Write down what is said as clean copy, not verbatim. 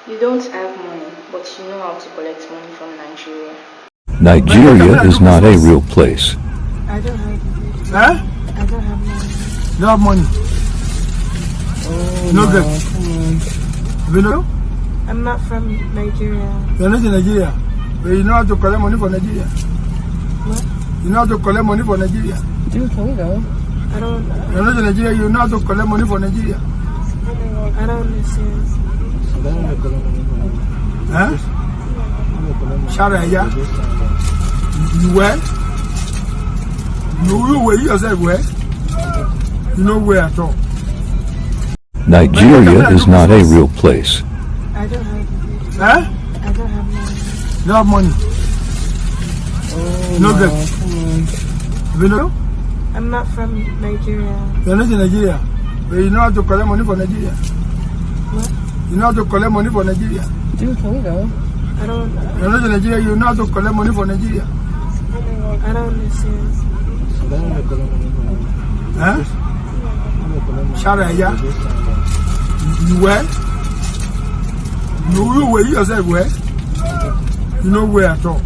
You don't have money, but you know how to collect money from Nigeria. Nigeria is not a real place. I don't have money. Huh? I don't have money. You have money? Oh, No no, good. come on. You know? I'm not from Nigeria. You're not in Nigeria. But you know how to collect money for Nigeria. What? You know how to collect money for Nigeria. Dude, can we go? I don't. You're not in Nigeria. You know how to collect money for Nigeria. I don't understand. Huh? Sharaya. You where? You where yourself where? You know where at all. Nigeria is not a real place. I don't have money. Huh? I don't have money. You have money. Oh, No no, good. come on. You know? I'm not from Nigeria. You're not in Nigeria. But you know how to collect money for Nigeria. What? You know how to collect money for Nigeria. Dude, can we go? I don't. You're not in Nigeria. You know how to collect money for Nigeria. I don't understand. Huh? Sharaya. You where? You where yourself where? You know where at all.